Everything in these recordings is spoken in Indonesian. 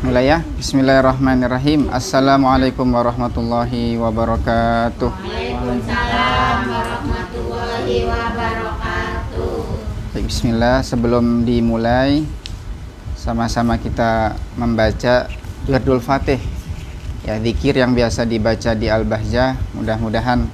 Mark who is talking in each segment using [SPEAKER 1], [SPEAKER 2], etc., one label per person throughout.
[SPEAKER 1] Mulai ya. Bismillahirrahmanirrahim. Assalamualaikum warahmatullahi wabarakatuh.
[SPEAKER 2] Waalaikumsalam warahmatullahi wabarakatuh.
[SPEAKER 1] Baik, bismillah. Sebelum dimulai, sama-sama kita membaca Wirdul Fatih, ya, zikir yang biasa dibaca di Al-Bahjah. Mudah-mudahan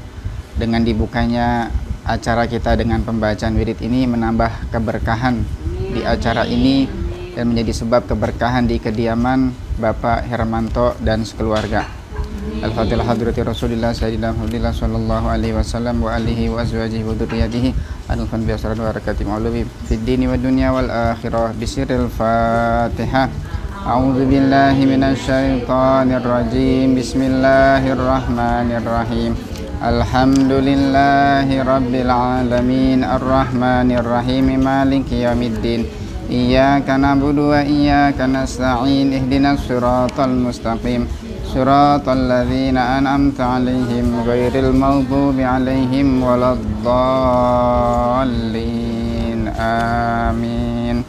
[SPEAKER 1] dengan dibukanya acara kita dengan pembacaan wirid ini menambah keberkahan di acara ini dan menjadi sebab keberkahan di kediaman Bapak Hermanto dan sekeluarga. Al-Fatihah hadrati Rasulillah Sayyidina Muhammadillah sallallahu alaihi wasallam wa alihi wa azwajihi wa dzurriyyatihi anfan bi asrar wa barakati ma'lubi fid dini wad dunya wal akhirah bisirril Fatihah. A'udzu billahi minasy syaithanir rajim. Bismillahirrahmanirrahim. Alhamdulillahi rabbil alamin arrahmanir rahim maliki yaumiddin. Iyyaka na'budu wa iyyaka nasta'in ihdinas siratal mustaqim siratal ladzina an'amta 'alaihim ghairil maghdubi 'alaihim waladdallin. Amin.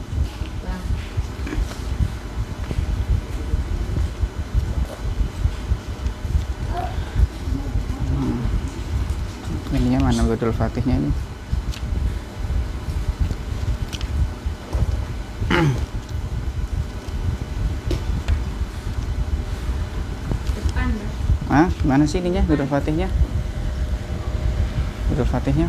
[SPEAKER 1] Ininya mana Wirdul Fatihnya ini? Mana sih ininya Wirdul Fatihnya? Wirdul Fatihnya?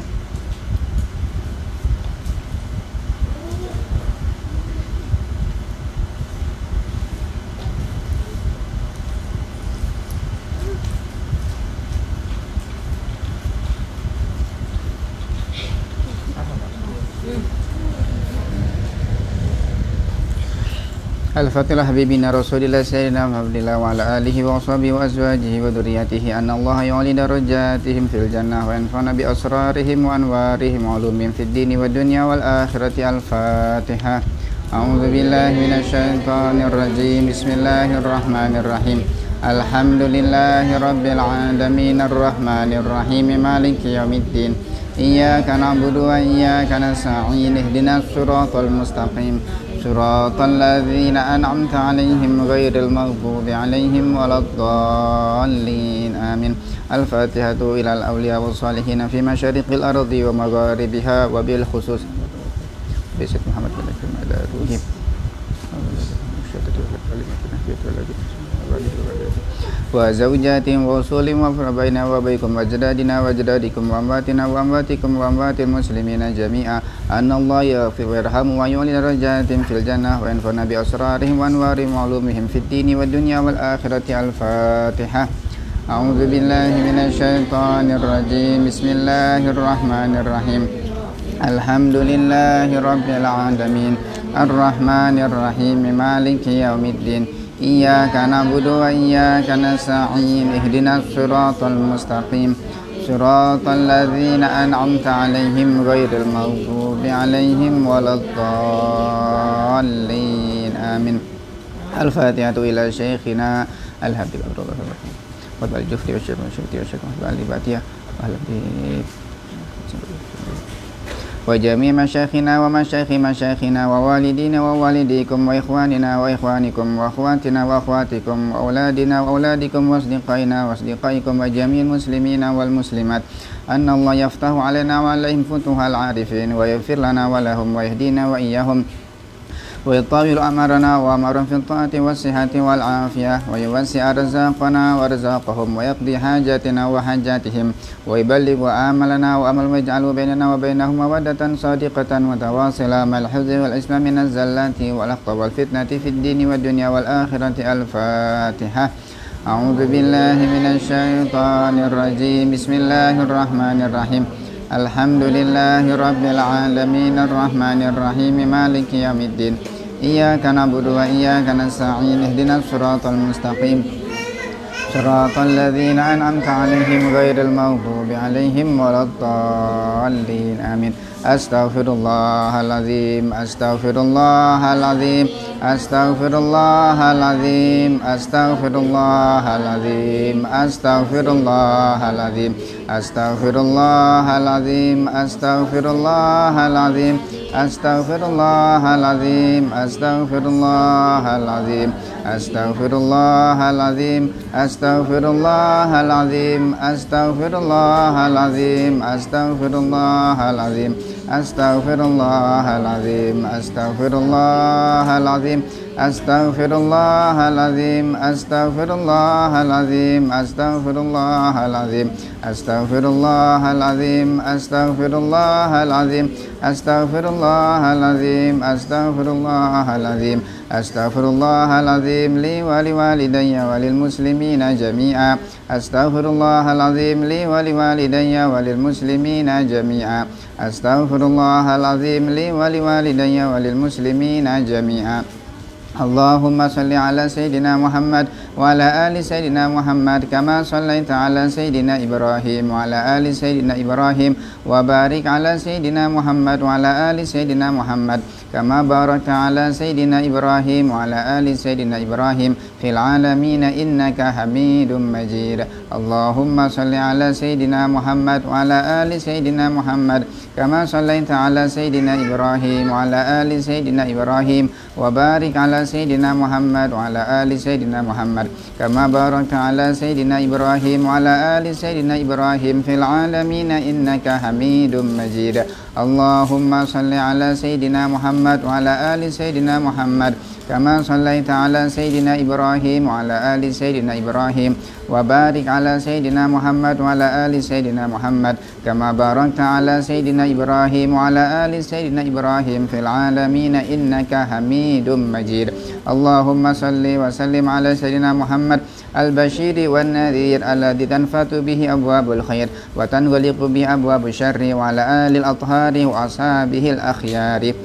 [SPEAKER 1] Al-Fatihah habibina Rasulillah Sayyidina Muhammadillah wa ala alihi wa ashabihi wa azwajihi wa dzurriyyatihi anna Allah yu'li darajatihim fil jannah wa yanfa'una bi asrarihim wa anwarihim wa ulumihim fid dini wad dunya wal akhirati. Al-Fatihah. A'udzu billahi minasy syaithanir rajim. Bismillahirrahmanirrahim. Alhamdulillahi rabbil alamin arrahmanir rahim maliki yaumiddin. Iyyaka na'budu wa iyyaka nasta'in ihdinas siratal mustaqim siratal ladzina an'amta 'alaihim ghairil maghdubi 'alaihim waladdallin. Amin. Al-Fatihatu ilal awliya was salihin fi masyariqil ardi wa magharibiha wa bil khusus bi Sayyid Muhammad bin Abdul wa zawjatin wa usulim wa farabaina wa baikum wa jadadina wa jadadikum wa amwatina wa amwatikum wa amwatil muslimina jami'a anna Allah yaghfir wa yarhamu wa yu'li darajatin fil jannah wa yanfa'una bi asrarihim wa anwarihim wa ulumihim fid dini wad dunya wal akhirati. Al-Fatihah. A'udzu billahi minasy syaithanir rajim. Bismillahirrahmanirrahim. Alhamdulillahi rabbil alamin arrahmanir rahim maliki yaumiddin. Iyyaka na'budu wa iyyaka nasta'in ihdinas siratal mustaqim siratal ladzina an'amta 'alaihim ghairil maghdubi 'alaihim waladdallin. Amin. Al-Fatihatu ila syekhina al-habib Abdullah wa al-Jufri wa syekh wa syekh wa al-Fatihah wa al-Habib wa jami' masyayikhina wa masyayikhi masyayikhina wa walidina wa walidikum wa ikhwanina wa ikhwanikum wa akhwatina wa akhwatikum wa auladina wa auladikum wa asdiqaina wa asdiqaikum wa jami'il muslimina wal muslimat anna Allah yaftahu alaina wa alaihim futuhal arifin wa yaghfir lana wa lahum wa yahdina wa iyyahum wa yatawilu amarana wa amaran fi ta'ati was sihhati wal afiyah wa yuwassi' arzaqana wa arzaqahum wa yaqdi hajatina wa hajatihim wa yuballigh amalana wa amal waj'alhu bainana wa bainahum mawaddatan sadiqatan wa tawasila mal hifzi wal islam min az-zallati wal akhta wal fitnati fid dini wad dunya wal akhirati. Al-Fatihah. A'udzu billahi minasy syaithanir rajim. Bismillahirrahmanirrahim. Alhamdulillahi rabbil alamin arrahmanir rahim maliki yaumiddin. Iyyaka na'budu wa iyyaka nasta'in ihdinas siratal mustaqim siratal ladzina an'amta 'alaihim ghairil maghdubi 'alaihim waladdallin. Amin. Astaghfirullahaladzim, astaghfirullahaladzim, astaghfirullahaladzim, astaghfirullahaladzim, astaghfirullahaladzim, astaghfirullahaladzim, astaghfirullahaladzim, astaghfirullahaladzim, astaghfirullahaladzim, Astaghfirullahaladzim, astaghfirullahaladzim, astaghfirullahaladzim, astaghfirullahaladzim, astaghfirullahaladzim, astaghfirullahaladzim, astaghfirullahaladzim, astaghfirullahaladzim, astaghfirullahaladzim, astaghfirullahaladzim, astaghfirullahaladzim, astaghfirullahaladzim, astaghfirullahaladzim, astaghfirullahaladzim li wa liwalidayya wa lil muslimina jami'a, astaghfirullahaladzim li wa liwalidayya wa lil muslimina jami'a, astaghfirullahaladzim li wa liwalidayya wa lil muslimina jami'a. Allahumma salli ala Sayyidina Muhammad wa ala ali Sayyidina Muhammad kama sallaita ala Sayyidina Ibrahim wa ala ali Sayyidina Ibrahim wa barik ala Sayyidina Muhammad wa ala ali Sayyidina Muhammad kama barakta ala Sayyidina Ibrahim wa ala ali Sayyidina Ibrahim fil alamin innaka Hamidum Majid. Allahumma salli ala Sayyidina Muhammad wa ala ali Sayyidina Muhammad kama sallaita ala Sayyidina Ibrahim wa ala ali Sayyidina Ibrahim wa barik ala Sayyidina Muhammad wa ala ali Sayyidina Muhammad kama barakta ala Sayyidina Ibrahim wa ala ali Sayyidina Ibrahim fil alamin innaka Hamidum Majid. Allahumma salli ala Sayyidina Muhammad wa ala ali Sayyidina Muhammad kama sallaita ala Sayyidina Ibrahim wa ala ali Sayyidina Ibrahim wa barik ala Sayyidina Muhammad wa ala ali Sayyidina Muhammad kama barakta ala Sayyidina Ibrahim wa ala ali Sayyidina Ibrahim fil alamin innaka Hamidum Majid. Allahumma salli wa sallim ala Sayyidina Muhammad al-bashiri wan nadhir alladhi tanfatu bihi abwabul khair wa tanghaliqu bihi abwabul syarri wa ala alil athhari wa ashabihi al-akhyari.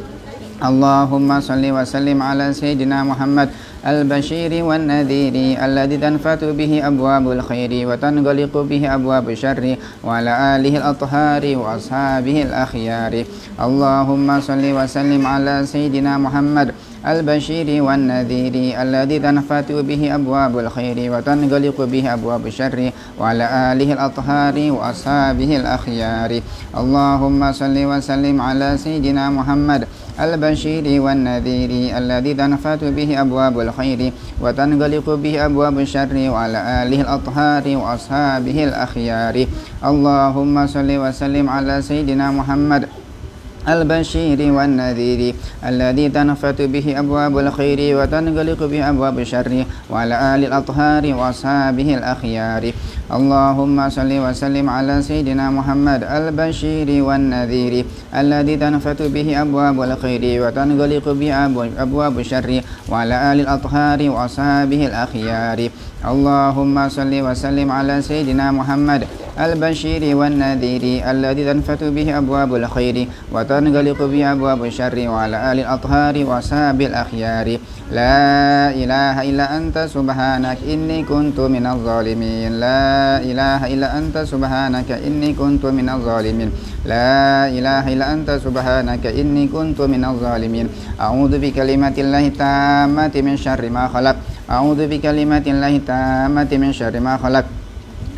[SPEAKER 1] Allahumma salli wa sallim ala Sayyidina Muhammad al-bashiri wan nadhiri alladhi tanfatu bihi abwabul khairi wa tanghaliqu bihi abwabul syarri wa ala alihi al-athhari wa ashabihi al-akhyari. Allahumma salli wa sallim ala Sayyidina Muhammad al-bashiri wan nadhiri alladhi tanfatu bihi abwabul khairi wa tanghaliqu bihi abwabul syarri wa ala alihi al-athhari wa ashabihi al-akhyari. Allahumma salli wa sallim ala Sayyidina Muhammad al-bashiri wan nadhiri alladhi tanfatu bihi abwabul khairi wa tanghaliqu bihi abwabul syarri wa ala alihi al-athhari wa ashabihi al-akhyari. Allahumma salli wa sallim ala Sayyidina Muhammad al-bashiri wan nadhiri alladhi tanfatu bihi abwabul khairi wa tanghaliqu bihi abwabul syarri wa ala alihi al-athhari wa ashabihi al-akhyari. Allahumma salli wa sallim ala Sayyidina Muhammad al-bashiri wan nadhiri alladhi tanfatu bihi abwabul khairi wa tanghaliqu bihi abwabul syarri wa ala alihi al-athhari wa ashabihi al-akhyari. Allahumma salli wa sallim ala Sayyidina Muhammad al-bashiri wan nadhiri alladhi tanfatu bihi abwabul khairi wa tanghaliqu bihi abwabul syarri wa ala alihi al-athhari wa ashabil akhyari. La ilaha illa anta subhanak inni kuntu minaz zalimin. La ilaha illa anta subhanaka inni kuntu minaz zalimin. La ilaha illa anta subhanaka inni kuntu minaz zalimin. A'udzu bikalimatillahi tammati min syarri ma khalaq. A'udzu bikalimatillahi tammati min syarri ma khalaq.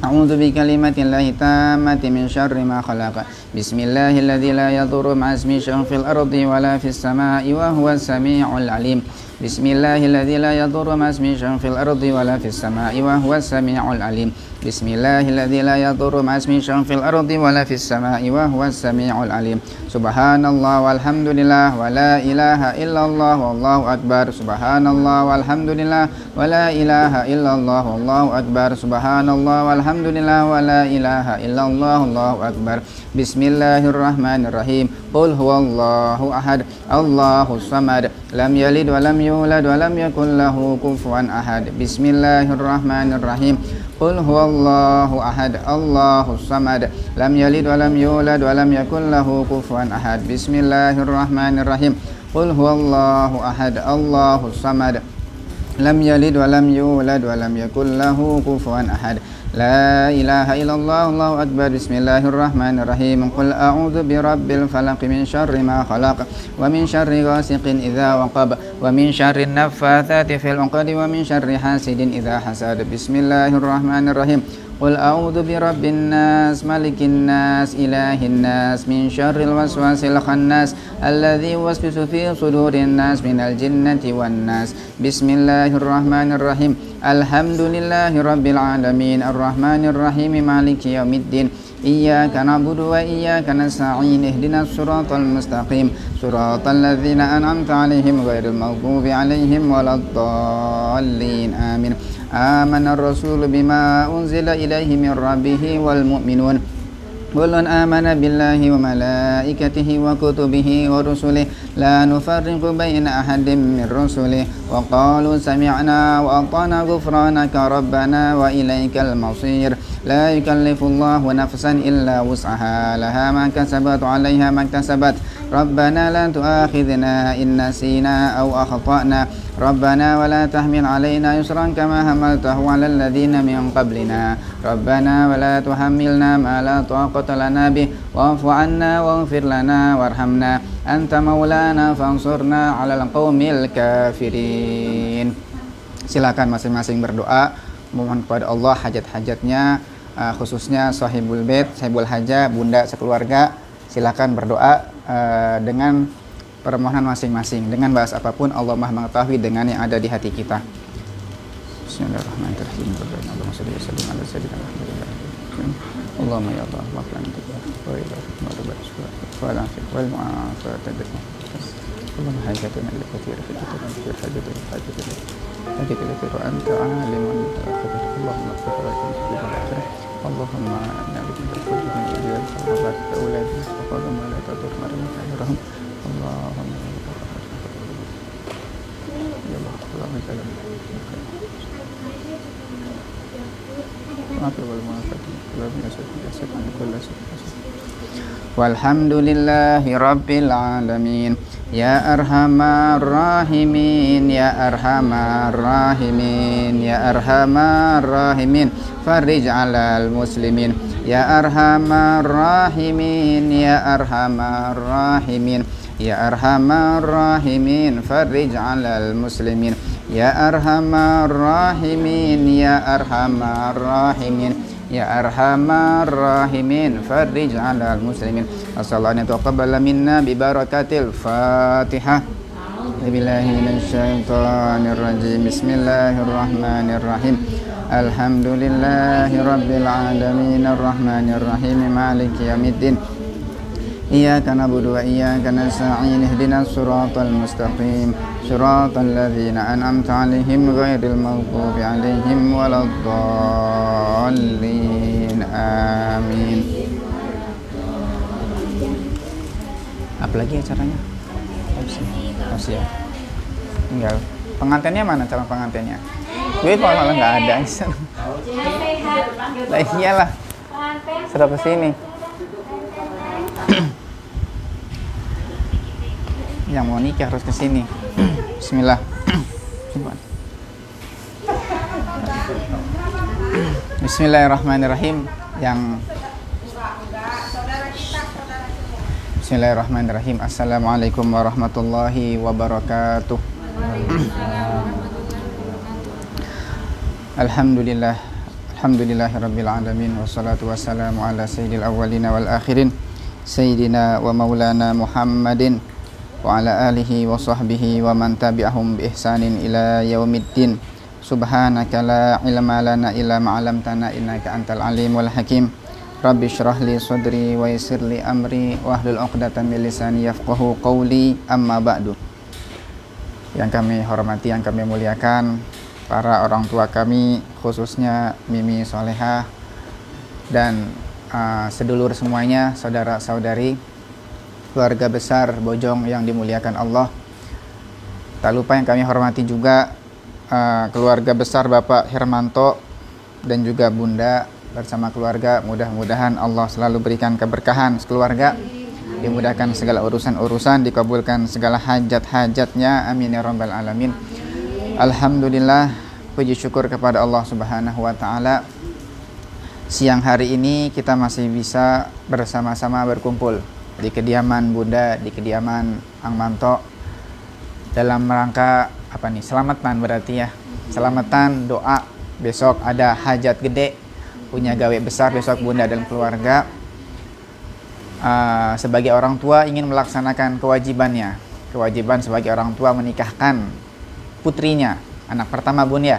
[SPEAKER 1] A'udzu bikalimatillahi tammati min syarri ma khalaq. Bismillahilladzi la yadurru ma'a ismihi syai'un fil ardi wa la fis samaa'i wa huwas samii'ul 'aliim. Bismillahilladzi la yadurru ma'a ismihi syai'un fil ardi wa la fis samaa'i wa huwas samii'ul 'aliim. Bismillahilladzi la yadurru ma'a ismihi syai'un fil ardi wa la fis samaa'i wa huwas samii'ul 'aliim. Subhanallah walhamdulillah wa la ilaha illallah wallahu akbar. Subhanallah walhamdulillah wa la ilaha illallah wallahu akbar. Subhanallah walhamdulillah wa la ilaha illallah wallahu akbar. Bismillahirrahmanirrahim. Qul huwallahu ahad, Allahus samad, lam yalid wa lam yulad wa lam yakul lahu kufuwan ahad. Bismillahirrahmanirrahim. Qul huwallahu ahad, Allahus samad, lam yalid wa lam yulad wa lam yakul lahu kufuwan ahad. Bismillahirrahmanirrahim. Qul huwallahu ahad, Allahus samad, lam yalid wa lam yulad wa lam yakul lahu kufuwan ahad. La ilaha illallah, Allahu akbar. Bismillahirrahmanirrahim. Qul a'udzu birabbil falaq min syarri ma khalaq wa min syarri ghasiqin idza waqab wa min syarri naffatsati fil 'uqad wa min syarri hasidin idza hasad. Bismillahirrahmanirrahim. قل أعوذ برب الناس ملك الناس إله الناس من شر الوسواس الخناس الذي يوسوس في صدور الناس من الجنة والناس بسم الله الرحمن الرحيم الحمد لله رب العالمين الرحمن الرحيم مالك يوم الدين إياك نعبد وإياك نستعين اهدنا الصراط المستقيم صراط الذين أنعمت عليهم غير المغضوب عليهم ولا الضالين آمين آمن الرسول بما أنزل إليه من ربه والمؤمنون كل آمن بالله وملائكته وكتبه ورسله لا نفرق بين أحد من رسله وقالوا سمعنا وأطعنا غفرانك ربنا وإليك المصير لا يكلف الله نفسا إلا وسعها لها ما كسبت عليها ما اكتسبت ربنا لا تؤاخذنا إن نسينا أو أخطأنا ربنا ولا تحمل علينا يسرا كما حملته على الذين من قبلنا ربنا ولا تحملنا ما لا طاقة لنا به واعف عنا واغفر لنا وارحمنا أنت مولانا فانصرنا على القوم الكافرين. Silakan masing-masing berdoa memohon kepada Allah hajat-hajatnya, khususnya sahibul bait, sahibul haja, bunda sekeluarga. Silakan berdoa dengan permohonan masing-masing dengan bahasa apapun. Allah Maha mengetahui dengan yang ada di hati kita. Bismillahirrahmanirrahim. Allahumma shalli wa sallim ala sayyidina Muhammad. Allahumma ya Allah wa qina wa ila wa la wal mu'afata Allahumma hajatuna lil kathir fi kitabika hajatuna hajatuna hajatuna anta alimun Allahumma ighfir Allahumma nabiyyi bi ijal wa awladina wa qadama la tadur marna khairahum Allahumma ya Allah Allahumma salam Walhamdulillahi Rabbil Alamin Ya Arhamar Rahimin Ya Arhamar Rahimin Ya Arhamar Rahimin Farij alal muslimin Ya Arhamar Rahimin Ya Arhamar Rahimin Ya Arhamar Rahimin Farij alal muslimin Ya Arhamar Rahimin Ya Arhamar Rahimin Ya Arhamar Rahimin Farij alal muslimin As-salatu taqabbal minna bi barakatil Fatihah Billahi minasyaitonir rajim Bismillahirrahmanirrahim Alhamdulillahi rabbil alamin arrahmanir rahim maliki yaumiddin Iyyaka na'budu wa iyyaka nasta'in ihdinas siratal mustaqim siratal ladzina an'amta 'alaihim ghairil maghdubi 'alaihim waladdallin amin. Apalagi acaranya? Masih ya? Tinggal pengantinnya mana calon pengantinnya? Gue malah nggak ada di sana. Lah iyalah. Sudah kesini. Yang mau nikah harus kesini. Bismillah. Bismillahirrahmanirrahim. Bismillahirrahmanirrahim. Assalamualaikum warahmatullahi wabarakatuh. Alhamdulillahirabbil alamin wassalatu wassalamu ala sayyidil awwalin wal akhirin sayyidina wa maulana Muhammadin wa ala alihi wa sahbihi wa man tabi'ahum bi ihsanin ila yaumiddin. Subhanaka la ilma lana illa ma 'allamtana innaka antal alimul hakim. Rabbi shrah li sadri wa yassir li amri wa hlul 'uqdatam min lisani yafqahu qawli. Amma ba'du. Yang kami hormati, yang kami muliakan para orang tua kami, khususnya Mimi Solehah dan sedulur semuanya, saudara-saudari, keluarga besar Bojong yang dimuliakan Allah. Tak lupa yang kami hormati juga keluarga besar Bapak Hermanto dan juga Bunda bersama keluarga. Mudah-mudahan Allah selalu berikan keberkahan sekeluarga, dimudahkan segala urusan-urusan, dikabulkan segala hajat-hajatnya, amin ya rabbal alamin. Alhamdulillah, puji syukur kepada Allah Subhanahu wa taala. Siang hari ini kita masih bisa bersama-sama berkumpul di kediaman Bunda, di kediaman Ang Manto, dalam rangka apa nih? Selamatan berarti ya. Selamatan, doa. Besok ada hajat gede. punya gawe besar besok bunda dan keluarga. Sebagai orang tua ingin melaksanakan kewajiban sebagai orang tua menikahkan putrinya, anak pertama bun ya,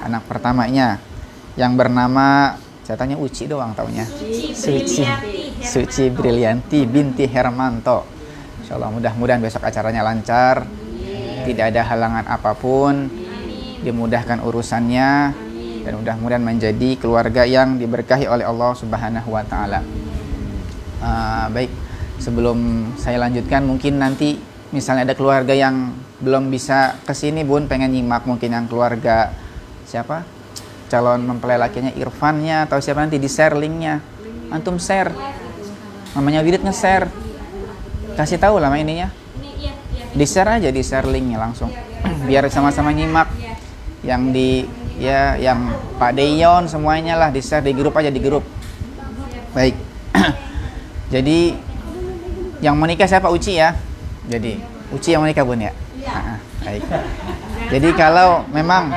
[SPEAKER 1] anak pertamanya yang bernama, saya tanya Uci doang taunya, Suci Brilianti binti Hermanto. Insyaallah mudah-mudahan besok acaranya lancar, tidak ada halangan apapun, dimudahkan urusannya, dan mudah-mudahan menjadi keluarga yang diberkahi oleh Allah Subhanahu wa taala. Baik, sebelum saya lanjutkan, mungkin nanti misalnya ada keluarga yang belum bisa kesini bun, pengen nyimak, mungkin yang keluarga siapa calon mempelai lakinya Irfannya atau siapa, nanti di share linknya, antum share, namanya Wirid nge-share, kasih tahu lama ininya, di share aja, di share linknya langsung biar sama-sama nyimak, yang di ya yang Pak Deyon semuanya lah di share di grup aja, di grup. Baik. Jadi yang menikah siapa? Uci ya. Jadi Uci yang menikah bun ya. Baik. Jadi kalau memang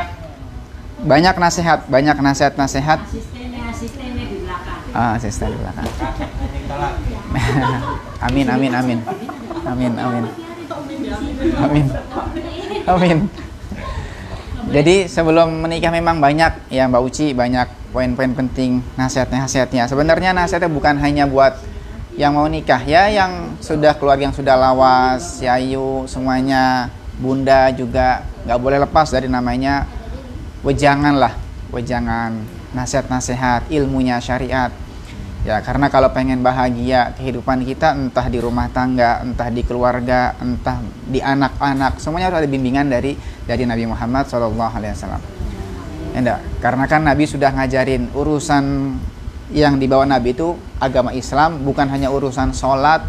[SPEAKER 1] banyak nasihat.
[SPEAKER 2] Asistennya di belakang.
[SPEAKER 1] Asisten di belakang. Amin. Jadi sebelum menikah memang banyak ya Mbak Uci, banyak poin-poin penting nasihatnya. Sebenarnya nasihatnya bukan hanya buat yang mau nikah ya, yang sudah keluarga, yang sudah lawas, yayu semuanya, bunda juga nggak boleh lepas dari namanya wejangan, nasihat-nasihat ilmunya syariat ya, karena kalau pengen bahagia kehidupan kita, entah di rumah tangga, entah di keluarga, entah di anak-anak, semuanya harus ada bimbingan dari Nabi Muhammad SAW. Enggak, karena kan Nabi sudah ngajarin urusan yang dibawa Nabi itu agama Islam, bukan hanya urusan sholat,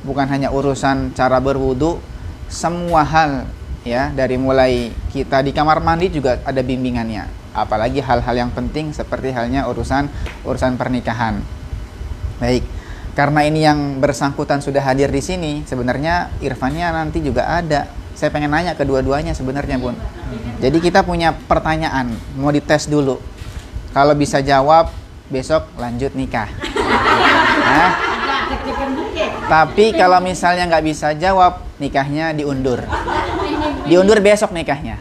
[SPEAKER 1] bukan hanya urusan cara berwudu, semua hal ya, dari mulai kita di kamar mandi juga ada bimbingannya, apalagi hal-hal yang penting seperti halnya urusan pernikahan. Baik, karena ini yang bersangkutan sudah hadir di sini, sebenarnya Irfannya nanti juga ada. Saya pengen nanya kedua-duanya sebenarnya bun. Jadi kita punya pertanyaan, mau dites dulu. Kalau bisa jawab, besok lanjut nikah. Nah, tapi kalau misalnya nggak bisa jawab, nikahnya diundur. Diundur besok nikahnya.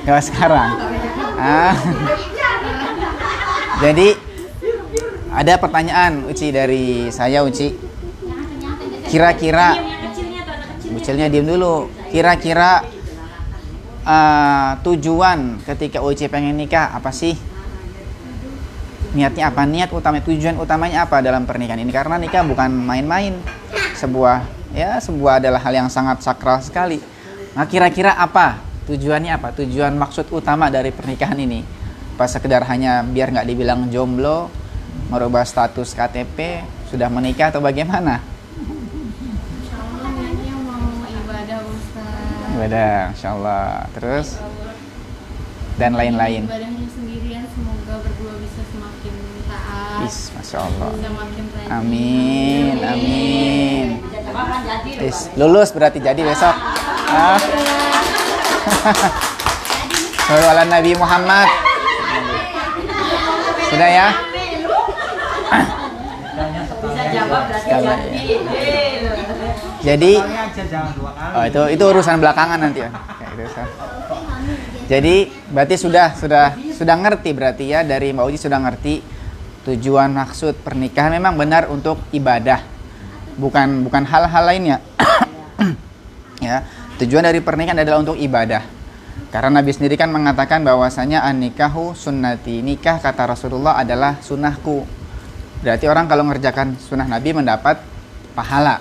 [SPEAKER 1] Gak sekarang. Jadi ada pertanyaan Uci dari saya, Uci. Kira-kira, Ucilnya diem dulu. Kira-kira tujuan ketika Uci pengen nikah apa sih? Niatnya apa? Tujuan utamanya apa dalam pernikahan ini? Karena nikah bukan main-main. Sebuah adalah hal yang sangat sakral sekali. Nah, kira-kira apa? Tujuannya apa? Tujuan maksud utama dari pernikahan ini? Apa sekedar hanya biar nggak dibilang jomblo, merubah status KTP, sudah menikah atau bagaimana?
[SPEAKER 2] Insyaallah niatnya mau ibadah Ustaz.
[SPEAKER 1] Ibadah, insyaallah. Terus dan lain-lain.
[SPEAKER 2] Ibadahnya sendirian, semoga berdua bisa semakin taat.
[SPEAKER 1] Masya Allah.
[SPEAKER 2] Bisa makin rajin.
[SPEAKER 1] Amin. Lulus berarti jadi besok. Sallu ala Nabi Muhammad. Sudah ya?
[SPEAKER 2] Bisa jawab berarti
[SPEAKER 1] jadi itu urusan belakangan nanti ya. Jadi berarti sudah ngerti berarti ya, dari Mbak Uji sudah ngerti tujuan maksud pernikahan memang benar untuk ibadah, bukan hal-hal lainnya. Ya, tujuan dari pernikahan adalah untuk ibadah. Karena Nabi sendiri kan mengatakan bahwasanya an-nikahu sunnati, nikah kata Rasulullah adalah sunnahku. Berarti orang kalau mengerjakan sunnah Nabi mendapat pahala.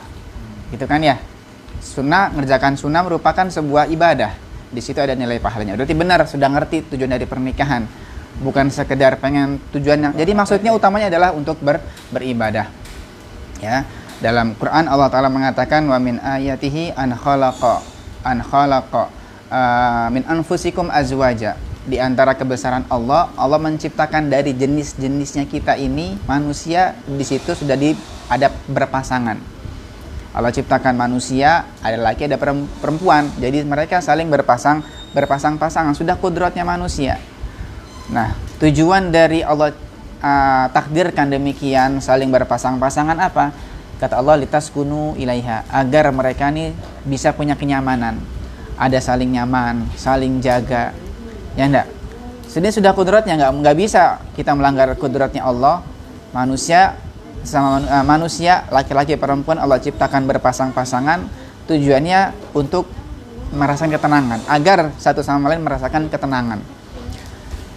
[SPEAKER 1] Gitu kan ya? Ngerjakan sunnah merupakan sebuah ibadah. Di situ ada nilai pahalanya. Berarti benar sudah ngerti tujuan dari pernikahan. Bukan sekedar pengen tujuannya. Jadi maksudnya utamanya adalah untuk beribadah. Ya. Dalam Quran Allah Ta'ala mengatakan wa min ayatihi an khalaqa min anfusikum azwaja. Di antara kebesaran Allah menciptakan dari jenis-jenisnya kita ini manusia, di situ sudah ada berpasangan. Allah ciptakan manusia, ada laki, ada perempuan. Jadi mereka saling berpasang-pasangan, sudah kudratnya manusia. Nah, Tujuan dari Allah takdirkan demikian saling berpasang-pasangan apa? Kata Allah, litaskunu ilaiha, agar mereka ini bisa punya kenyamanan. Ada saling nyaman, saling jaga. Ya enggak? Sudah kudratnya, enggak bisa kita melanggar kudratnya Allah. Manusia sama manusia, laki-laki perempuan Allah ciptakan berpasang-pasangan, tujuannya untuk merasakan ketenangan, agar satu sama lain merasakan ketenangan.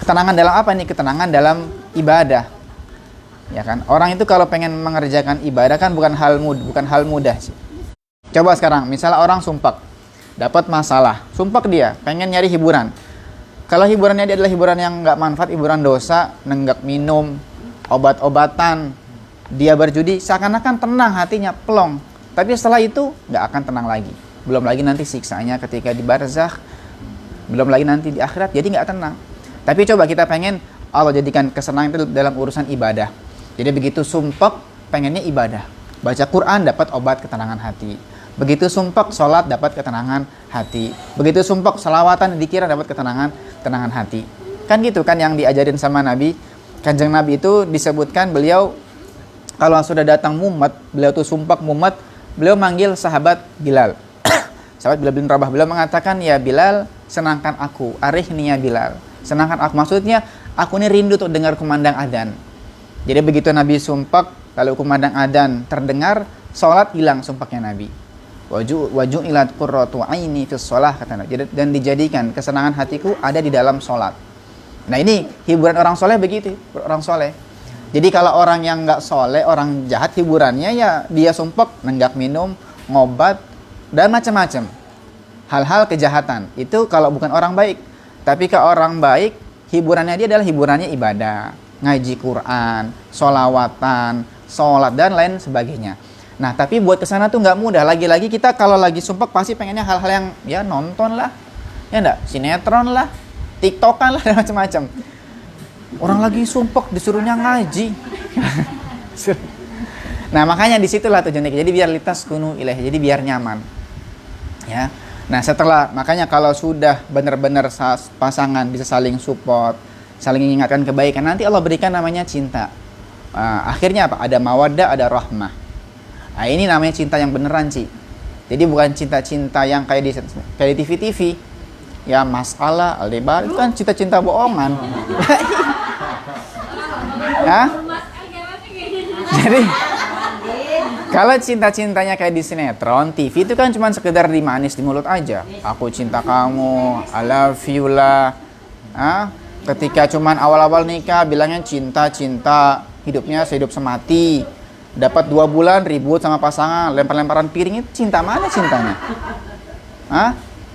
[SPEAKER 1] Ketenangan dalam apa nih? Ketenangan dalam ibadah. Ya kan? Orang itu kalau pengen mengerjakan ibadah kan bukan hal mudah sih. Coba sekarang, misalnya orang sumpek, dapat masalah, sumpek dia, pengen nyari hiburan. Kalau hiburannya dia adalah hiburan yang nggak manfaat, hiburan dosa, nenggak minum, obat-obatan, dia berjudi, seakan-akan tenang hatinya, plong. Tapi setelah itu nggak akan tenang lagi. Belum lagi nanti siksanya ketika di barzakh, belum lagi nanti di akhirat, jadi nggak tenang. Tapi coba kita pengen Allah jadikan kesenangan itu dalam urusan ibadah. Jadi begitu sumpek, pengennya ibadah. Baca Quran dapat obat ketenangan hati. Begitu sumpek, sholat dapat ketenangan hati. Begitu sumpek, salawatan, dikira dapat ketenangan hati. Kan gitu kan yang diajarin sama Nabi. Kanjeng Nabi itu disebutkan beliau kalau sudah datang mumet, beliau tuh sumpek mumet, beliau manggil sahabat Bilal. Sahabat Bilal bin Rabah, beliau mengatakan, ya Bilal, senangkan aku, arihni ya Bilal. Senangkan aku, maksudnya aku ini rindu untuk dengar kumandang adzan. Jadi begitu Nabi sumpek, lalu kumandang adzan terdengar, sholat hilang sumpeknya Nabi. Waju'ilat qurratu aini fis shalah, kata Nabi. Dan dijadikan kesenangan hatiku ada di dalam sholat. Nah ini hiburan orang soleh begitu, orang soleh. Jadi kalau orang yang nggak soleh, orang jahat, hiburannya ya dia sumpek, nenggak minum, ngobat, dan macam-macam. Hal-hal kejahatan, itu kalau bukan orang baik. Tapi kalau orang baik, hiburannya dia adalah hiburannya ibadah, ngaji Quran, sholawatan, sholat, dan lain sebagainya. Nah, tapi buat kesana tuh nggak mudah. Lagi-lagi kita kalau lagi sumpek pasti pengennya hal-hal yang ya nonton lah, ya enggak, sinetron lah, tiktokan lah, dan macam-macam. Orang lagi sumpek disuruhnya ngaji. Nah, makanya disitulah tujuannya. Jadi biar litaskunu ilaihi, jadi biar nyaman. Ya. Nah, makanya kalau sudah benar-benar pasangan bisa saling support, saling mengingatkan kebaikan, nanti Allah berikan namanya cinta. Akhirnya apa? Ada mawaddah, ada rahmah. Nah, ini namanya cinta yang beneran, Ci. Jadi bukan cinta-cinta yang kayak di TV-TV. Ya, masalah, Aldebar, itu kan cinta-cinta bohongan. Ya? Jadi kalau cinta-cintanya kayak di sinetron, TV itu kan cuma sekedar dimanis di mulut aja. Aku cinta kamu, I love you lah. Ketika cuman awal-awal nikah bilangnya cinta, hidupnya sehidup semati. Dapat 2 bulan ribut sama pasangan, lempar-lemparan piring, itu cinta mana cintanya?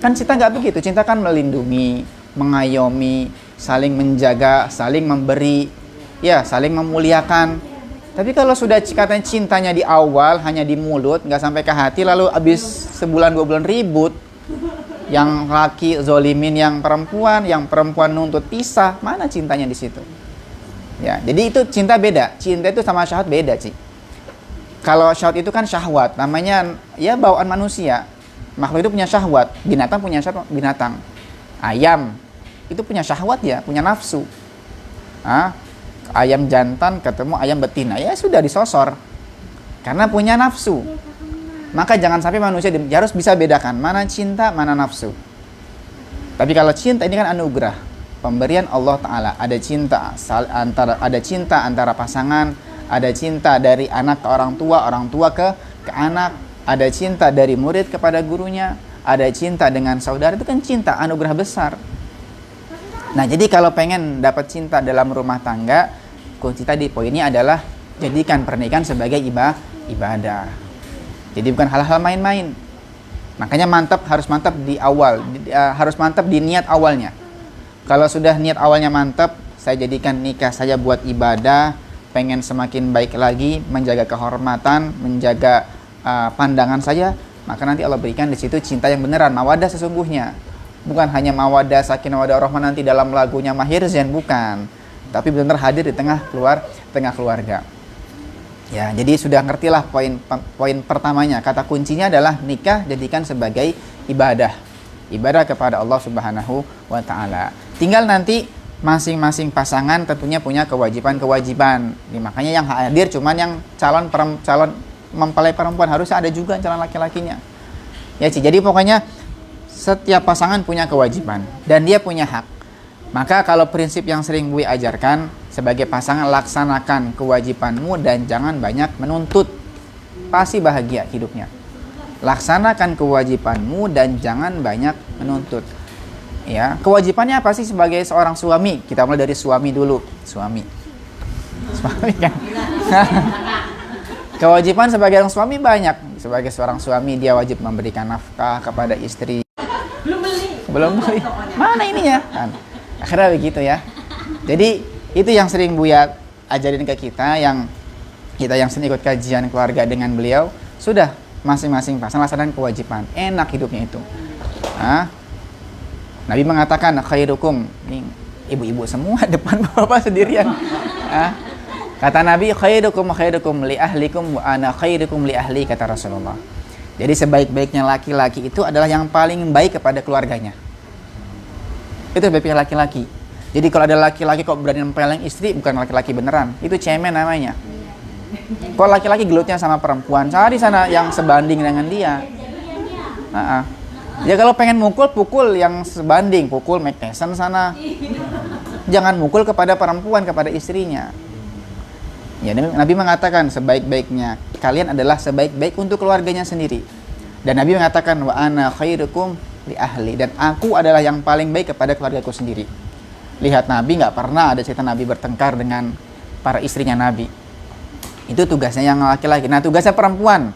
[SPEAKER 1] Kan cinta nggak begitu. Cinta kan melindungi, mengayomi, saling menjaga, saling memberi, ya saling memuliakan. Tapi kalau sudah katanya cintanya di awal hanya di mulut, nggak sampai ke hati, lalu habis sebulan 2 bulan ribut, yang laki zolimin yang perempuan nuntut pisah, mana cintanya di situ? Ya, jadi itu cinta beda. Cinta itu sama syahwat beda, Ci. Kalau syahwat itu kan syahwat, namanya ya bawaan manusia. Makhluk itu punya syahwat, binatang punya syahwat, binatang. Ayam itu punya syahwat ya, punya nafsu. Ayam jantan ketemu ayam betina, ya sudah disosor. Karena punya nafsu. Maka jangan sampai manusia harus bisa bedakan mana cinta, mana nafsu. Tapi kalau cinta ini kan anugerah, pemberian Allah Ta'ala. Ada cinta antara pasangan, ada cinta dari anak ke orang tua ke anak, ada cinta dari murid kepada gurunya, ada cinta dengan saudara, itu kan cinta, anugerah besar. Nah, jadi kalau pengen dapat cinta dalam rumah tangga, kunci tadi poinnya adalah jadikan pernikahan sebagai ibadah. Jadi bukan hal-hal main-main. Makanya harus mantap di awal, harus mantap di niat awalnya. Kalau sudah niat awalnya mantap, saya jadikan nikah saya buat ibadah, pengen semakin baik lagi, menjaga kehormatan, menjaga pandangan saya, maka nanti Allah berikan di situ cinta yang beneran, mawaddah sesungguhnya. Bukan hanya mawaddah sakinah mawaddah warahmah nanti dalam lagunya Maher Zain, bukan. Tapi benar hadir di tengah keluarga. Ya, jadi sudah ngertilah poin pertamanya. Kata kuncinya adalah nikah jadikan sebagai ibadah. Ibadah kepada Allah Subhanahu wa taala. Tinggal nanti masing-masing pasangan tentunya punya kewajiban-kewajiban. Makanya yang hadir cuman yang calon mempelai perempuan, harusnya ada juga calon laki-lakinya. Ya, Ci. Jadi pokoknya setiap pasangan punya kewajiban dan dia punya hak. Maka kalau prinsip yang sering Bui ajarkan sebagai pasangan, laksanakan kewajibanmu dan jangan banyak menuntut. Pasti bahagia hidupnya. Laksanakan kewajibanmu dan jangan banyak menuntut. Ya, kewajibannya apa sih sebagai seorang suami? Kita mulai dari suami dulu. Suami kan. Kewajiban sebagai orang suami banyak. Sebagai seorang suami dia wajib memberikan nafkah kepada istri. Belum beli. Mana ininya? Kan. Akhirnya begitu ya. Jadi itu yang sering Buya ajarin ke kita, yang kita yang sering ikut kajian keluarga dengan beliau, sudah masing-masing pasangan laksanakan kewajiban. Enak hidupnya itu. Nah, Nabi mengatakan khairukum, ini ibu-ibu semua depan bapak sendirian. Nah, kata Nabi khairukum li ahlikum wa ana khairukum li ahli, kata Rasulullah. Jadi sebaik-baiknya laki-laki itu adalah yang paling baik kepada keluarganya. Itu sebaiknya laki-laki. Jadi kalau ada laki-laki kok berani nempeleng istri, bukan laki-laki beneran. Itu cemen namanya. Kalau laki-laki gelutnya sama perempuan, cari sana yang sebanding dengan dia. Ya kalau pengen mukul, pukul yang sebanding. Pukul Mike Tyson sana. Jangan mukul kepada perempuan, kepada istrinya. Ya, Nabi mengatakan sebaik-baiknya kalian adalah sebaik-baik untuk keluarganya sendiri. Dan Nabi mengatakan wa ana khairukum li ahli, dan aku adalah yang paling baik kepada keluargaku sendiri. Lihat, Nabi nggak pernah ada cerita Nabi bertengkar dengan para istrinya Nabi. Itu tugasnya yang laki-laki. Nah, tugasnya perempuan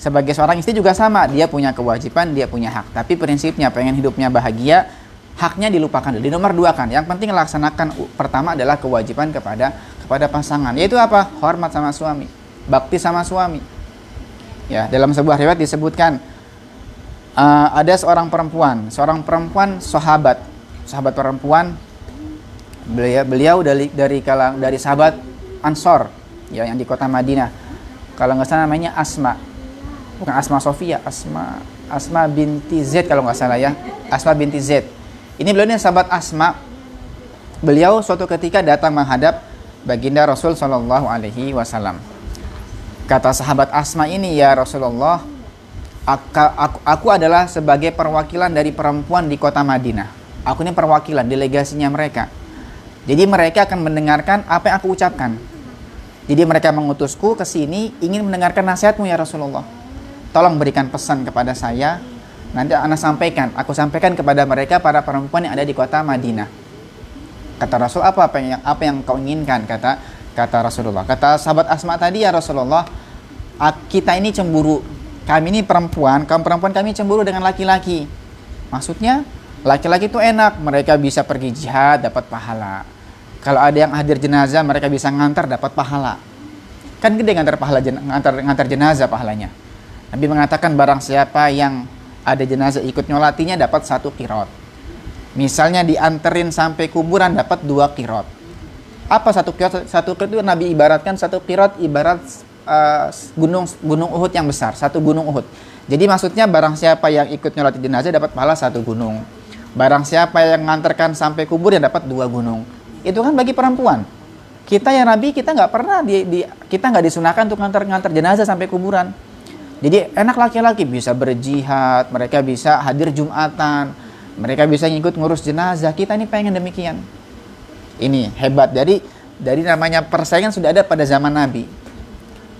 [SPEAKER 1] sebagai seorang istri juga sama, dia punya kewajiban, dia punya hak. Tapi prinsipnya pengen hidupnya bahagia, haknya dilupakan dulu, dinomor duakan. Yang penting laksanakan pertama adalah kewajiban kepada pasangan, yaitu apa? Hormat sama suami, bakti sama suami. Ya, dalam sebuah riwayat disebutkan ada seorang perempuan sahabat perempuan, beliau dari sahabat Ansor, ya, yang di kota Madinah. Kalau nggak salah namanya Asma, bukan Asma Sofia, Asma binti Zaid kalau nggak salah ya, Asma binti Zaid. Ini beliau ini sahabat Asma. Beliau suatu ketika datang menghadap baginda Rasul Shallallahu Alaihi Wasallam. Kata sahabat Asma ini, ya Rasulullah, aku adalah sebagai perwakilan dari perempuan di kota Madinah. Aku ini perwakilan, delegasinya mereka. Jadi mereka akan mendengarkan apa yang aku ucapkan. Jadi mereka mengutusku ke sini ingin mendengarkan nasihatmu ya Rasulullah. Tolong berikan pesan kepada saya. Nanti aku sampaikan kepada mereka para perempuan yang ada di kota Madinah. Kata Rasul, apa yang kau inginkan? Kata Rasulullah. Kata sahabat Asma tadi, ya Rasulullah, kita ini cemburu. Kami ini perempuan, kaum perempuan kami cemburu dengan laki-laki. Maksudnya, laki-laki itu enak, mereka bisa pergi jihad, dapat pahala. Kalau ada yang hadir jenazah, mereka bisa ngantar, dapat pahala. Kan gede ngantar jenazah pahalanya. Nabi mengatakan barang siapa yang ada jenazah ikut nyolatinya dapat 1 qiraat. Misalnya dianterin sampai kuburan dapat 2 qiraat. Apa 1 qiraat? 1 qiraat itu Nabi ibaratkan 1 qiraat ibarat gunung Uhud yang besar, 1 gunung Uhud. Jadi maksudnya barang siapa yang ikut nyolati jenazah dapat pahala 1 gunung. Barang siapa yang nganterkan sampai kubur ya dapat 2 gunung. Itu kan bagi perempuan. Kita ya Nabi, kita nggak pernah kita nggak disunahkan untuk ngantar jenazah sampai kuburan. Jadi enak laki-laki bisa berjihad, mereka bisa hadir Jumatan, mereka bisa ngikut ngurus jenazah. Kita ini pengen demikian. Ini hebat. Dari namanya persaingan sudah ada pada zaman Nabi.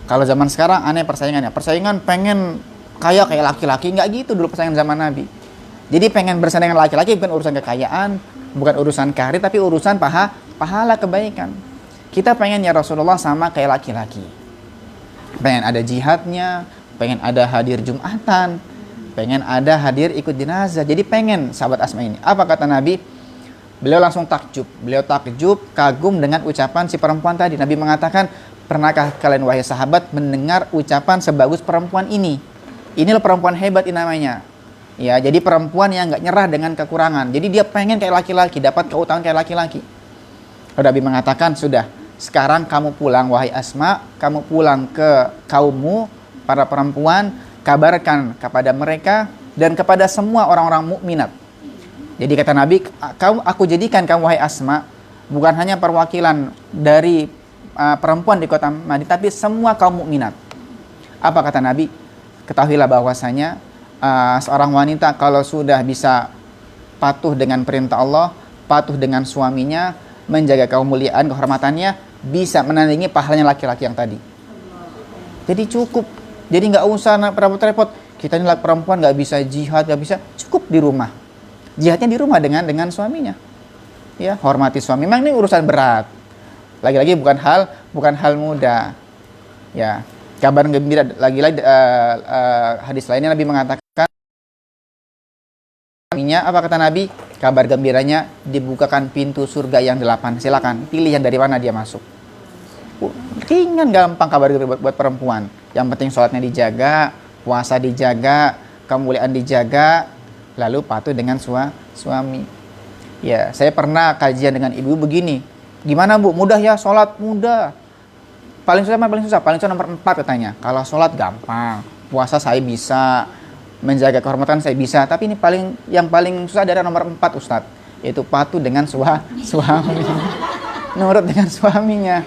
[SPEAKER 1] Kalau zaman sekarang aneh persaingannya. Persaingan pengen kayak laki-laki, nggak gitu dulu persaingan zaman Nabi. Jadi pengen bersaing dengan laki-laki bukan urusan kekayaan, bukan urusan karir, tapi urusan pahala kebaikan. Kita pengen ya Rasulullah sama kayak laki-laki. Pengen ada jihadnya, pengen ada hadir Jumatan, pengen ada hadir ikut jenazah. Jadi pengen sahabat Asma ini. Apa kata Nabi? Beliau langsung takjub. Beliau takjub, kagum dengan ucapan si perempuan tadi. Nabi mengatakan, pernahkah kalian wahai sahabat mendengar ucapan sebagus perempuan ini? Inilah perempuan hebat ini namanya. Ya, jadi perempuan yang nggak nyerah dengan kekurangan. Jadi dia pengen kayak laki-laki, dapat keutamaan kayak laki-laki. Nabi mengatakan, sudah, sekarang kamu pulang wahai Asma, kamu pulang ke kaummu, para perempuan, kabarkan kepada mereka dan kepada semua orang-orang mukminat. Jadi kata Nabi, aku jadikan kamu wahai Asma Bukan hanya perwakilan dari perempuan di kota Madinah, tapi semua kaum mukminat. Apa kata Nabi? Ketahuilah bahwasanya seorang wanita kalau sudah bisa patuh dengan perintah Allah, patuh dengan suaminya, menjaga kemuliaan, kehormatannya, bisa menandingi pahalanya laki-laki yang tadi. Jadi cukup. Jadi nggak usah repot-repot. Kita ini perempuan nggak bisa jihad, nggak bisa. Cukup di rumah. Jihadnya di rumah dengan suaminya. Ya, hormati suami. Memang ini urusan berat. Lagi-lagi bukan hal mudah. Ya, kabar gembira lagi-lagi hadis lainnya Nabi mengatakan, apa kata Nabi? Kabar gembiranya dibukakan pintu surga yang 8. Silakan pilih yang dari mana dia masuk. Ringan, gampang kabar gembira buat perempuan. Yang penting sholatnya dijaga, puasa dijaga, kemuliaan dijaga, lalu patuh dengan suami. Ya, saya pernah kajian dengan ibu begini. Gimana Bu? Mudah ya sholat? Mudah. Paling susah mana? Paling susah. Paling susah nomor 4 katanya. Kalau sholat gampang, puasa saya bisa, menjaga kehormatan saya bisa. Tapi ini yang paling susah adalah nomor 4 Ustadz, yaitu patuh dengan suami. Nurut dengan suaminya.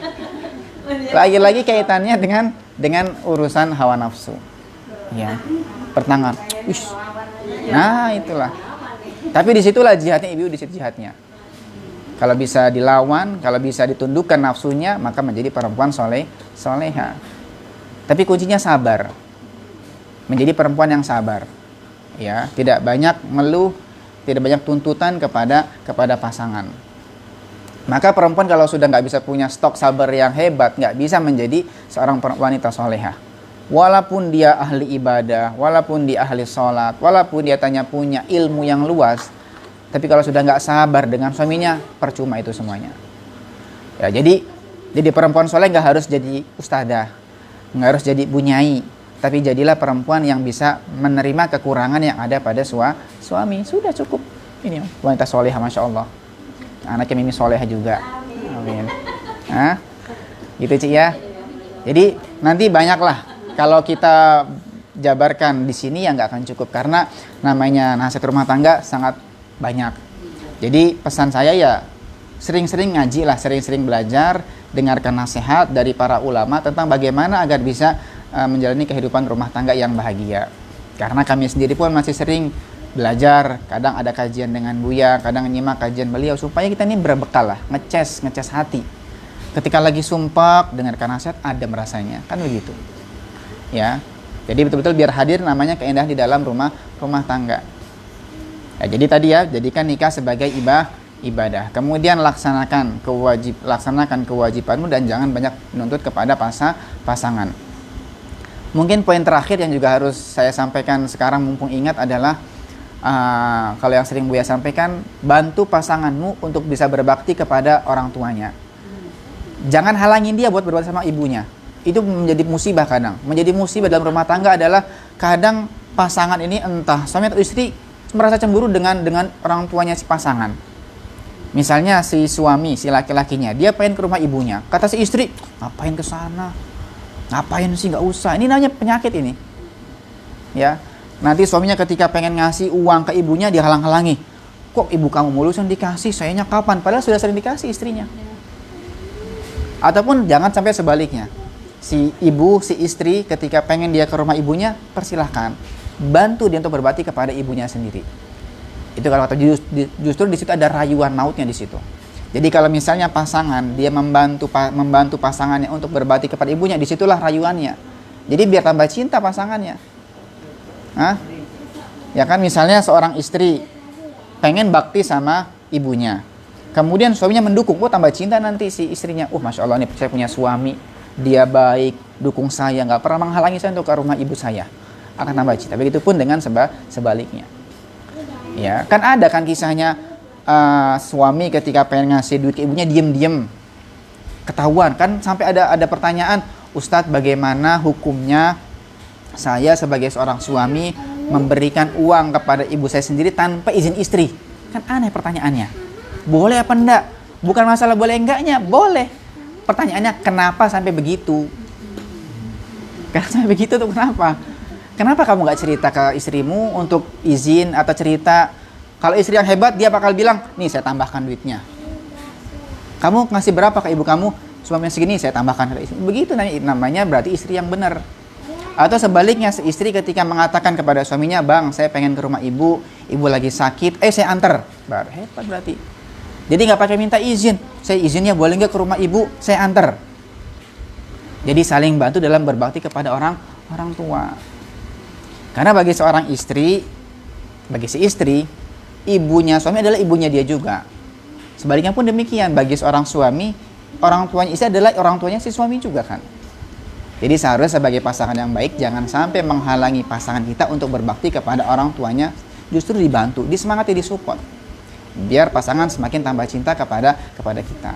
[SPEAKER 1] Lagi-lagi kaitannya dengan urusan hawa nafsu. Ya, pertengahan. Nah, itulah. Tapi disitulah jihadnya ibu, disitu jihadnya. Kalau bisa dilawan, kalau bisa ditundukkan nafsunya, maka menjadi perempuan soleha. Tapi kuncinya sabar. Menjadi perempuan yang sabar. Ya, tidak banyak ngeluh, tidak banyak tuntutan kepada pasangan. Maka perempuan kalau sudah nggak bisa punya stok sabar yang hebat, nggak bisa menjadi seorang wanita soleha. Walaupun dia ahli ibadah, walaupun dia ahli sholat, walaupun dia punya ilmu yang luas, tapi kalau sudah nggak sabar dengan suaminya, percuma itu semuanya. Ya, jadi perempuan soleh nggak harus jadi ustadzah, nggak harus jadi bunyai, tapi jadilah perempuan yang bisa menerima kekurangan yang ada pada suami. Sudah cukup. Ini wanita soleha, masya Allah. Anaknya Mimi soleha juga. Amin. Nah, gitu Ci ya. Jadi nanti banyaklah kalau kita jabarkan di sini ya nggak akan cukup, karena namanya nasihat rumah tangga sangat banyak. Jadi pesan saya ya sering-sering ngaji lah, sering-sering belajar, dengarkan nasihat dari para ulama tentang bagaimana agar bisa menjalani kehidupan rumah tangga yang bahagia. Karena kami sendiri pun masih sering belajar, kadang ada kajian dengan Buya, kadang nyimak kajian beliau, supaya kita ini berbekal lah, ngecas hati. Ketika lagi sumpah, dengarkan nasihat, adem rasanya, kan begitu. Ya, jadi betul-betul biar hadir namanya keindahan di dalam rumah tangga. Ya, jadi tadi ya, jadikan nikah sebagai ibadah. Kemudian laksanakan kewajibanmu dan jangan banyak menuntut kepada pasangan. Mungkin poin terakhir yang juga harus saya sampaikan sekarang mumpung ingat adalah kalau yang sering Buya sampaikan, bantu pasanganmu untuk bisa berbakti kepada orang tuanya. Jangan halangin dia buat berbakti sama ibunya. Itu menjadi musibah kadang. Menjadi musibah dalam rumah tangga adalah kadang pasangan ini entah suami atau istri merasa cemburu dengan orang tuanya si pasangan. Misalnya si suami, si laki-lakinya, dia pengen ke rumah ibunya. Kata si istri, ngapain ke sana? Ngapain sih, nggak usah. Ini namanya penyakit ini. Ya. Nanti suaminya ketika pengen ngasih uang ke ibunya dihalang-halangi. Kok ibu kamu mulu yang dikasih, sayanya kapan? Padahal sudah sering dikasih istrinya. Ataupun jangan sampai sebaliknya. Si ibu, si istri ketika pengen dia ke rumah ibunya, persilahkan. Bantu dia untuk berbakti kepada ibunya sendiri. Itu kalau kata justru di situ ada rayuan mautnya di situ. Jadi kalau misalnya pasangan dia membantu pasangannya untuk berbakti kepada ibunya, disitulah rayuannya. Jadi biar tambah cinta pasangannya. Hah? Ya kan, misalnya seorang istri pengen bakti sama ibunya, kemudian suaminya mendukung, tambah cinta nanti si istrinya. Masya Allah nih, saya punya suami, dia baik, dukung saya, nggak pernah menghalangi saya untuk ke rumah ibu saya. Akan tambah cinta. Begitupun dengan sebaliknya. Ya kan, ada kan kisahnya suami ketika pengen ngasih duit ke ibunya diem-diem, ketahuan kan, sampai ada pertanyaan, Ustadz bagaimana hukumnya saya sebagai seorang suami memberikan uang kepada ibu saya sendiri tanpa izin istri? Kan aneh pertanyaannya. Boleh apa enggak? Bukan masalah boleh enggaknya, boleh. Pertanyaannya kenapa sampai begitu? Kenapa sampai begitu tuh kenapa? Kenapa kamu nggak cerita ke istrimu untuk izin atau cerita? Kalau istri yang hebat dia bakal bilang, nih saya tambahkan duitnya. Kamu ngasih berapa ke ibu kamu? Suaminya segini, saya tambahkan ke istri. Begitu namanya berarti istri yang benar. Atau sebaliknya, istri ketika mengatakan kepada suaminya, bang, saya pengen ke rumah ibu lagi sakit, saya antar. Hebat berarti. Jadi nggak pakai minta izin. Saya izinnya boleh nggak ke rumah ibu, saya antar. Jadi saling bantu dalam berbakti kepada orang tua. Karena bagi seorang istri, bagi si istri, ibunya suami adalah ibunya dia juga. Sebaliknya pun demikian, bagi seorang suami, orang tuanya istri adalah orang tuanya si suami juga kan. Jadi seharusnya sebagai pasangan yang baik, jangan sampai menghalangi pasangan kita untuk berbakti kepada orang tuanya, justru dibantu, disemangati, disupport. Biar pasangan semakin tambah cinta kepada kita.